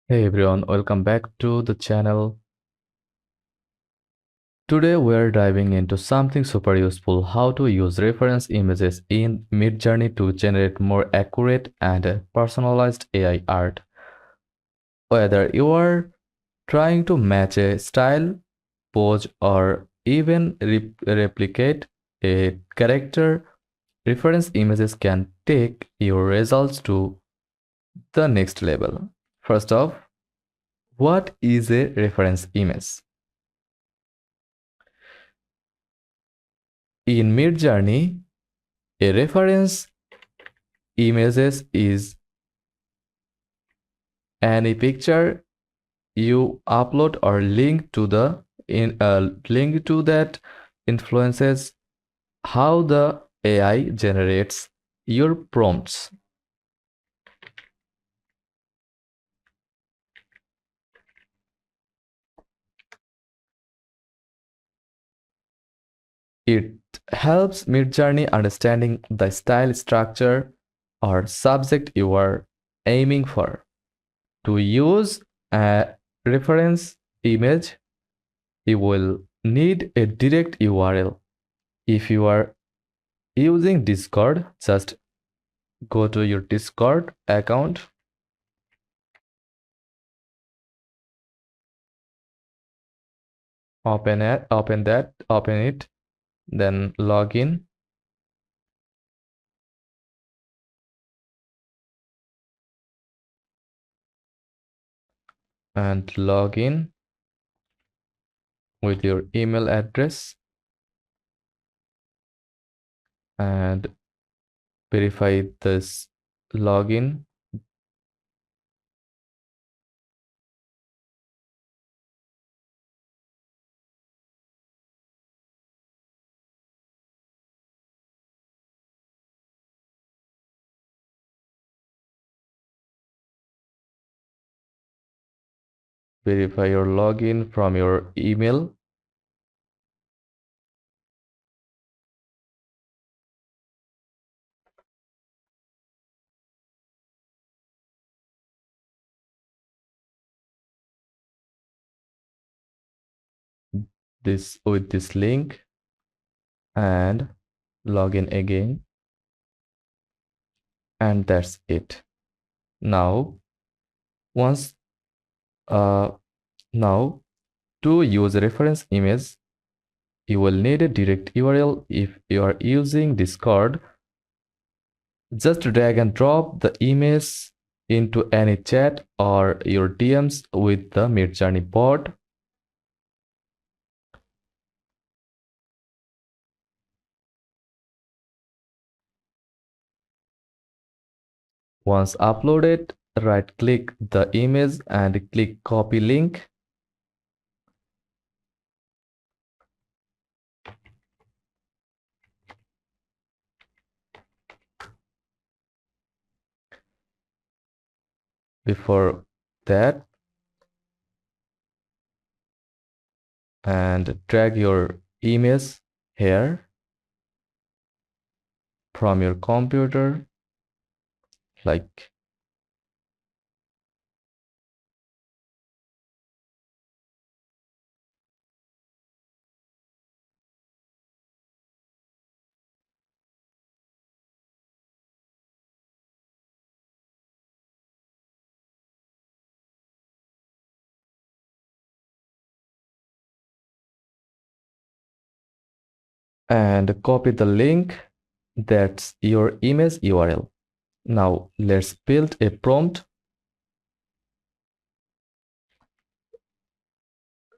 Hey everyone, welcome back to the channel. Today we're diving into something super useful, how to use reference images in MidJourney to generate more accurate and personalized AI art. Whether you are trying to match a style, pose, or even replicate a character, reference images can take your results to the next level. First off, what is a reference image? In MidJourney, a reference images is any picture you upload or link to that influences how the AI generates your prompts. It helps MidJourney understanding the style, structure, or subject you are aiming for. To use a reference image, you will need a direct URL. If you are using Discord, just go to your Discord account, open it, then log in and log in with your email address and verify this login. Verify your login from your email. This link and log in again, and that's it. Now once uh now to use a reference image, you will need a direct URL. If you are using Discord, just drag and drop the image into any chat or your DMs with the MidJourney bot. Once uploaded, right click the image and click copy link. Before that, and drag your image here from your computer like and copy the link. That's your image URL. Now let's build a prompt.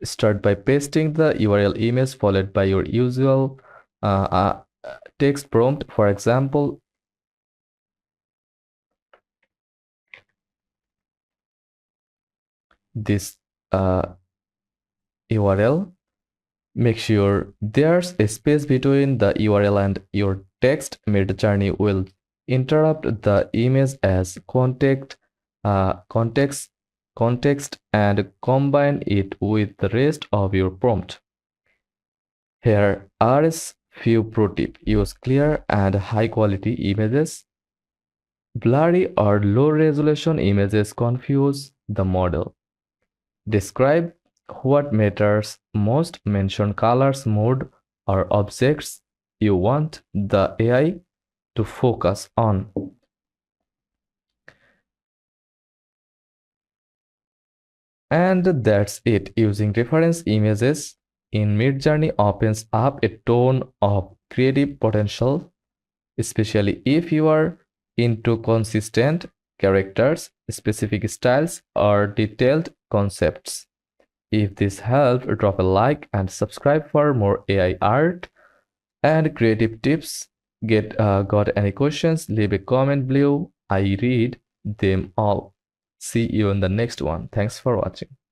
Start by pasting the URL image followed by your usual text prompt. For example, this URL. Make sure there's a space between the URL and your text. MidJourney will interrupt the image as context and combine it with the rest of your prompt. Here are a few pro tips. Use clear and high quality images. Blurry or low resolution images confuse the model. Describe what matters most, mention colors, mood, or objects you want the AI to focus on. And that's it. Using reference images in MidJourney opens up a ton of creative potential, especially if you are into consistent characters, specific styles, or detailed concepts. If this helped, drop a like and subscribe for more AI art and creative tips. Got any questions? Leave a comment below. I read them all. See you in the next one. Thanks for watching.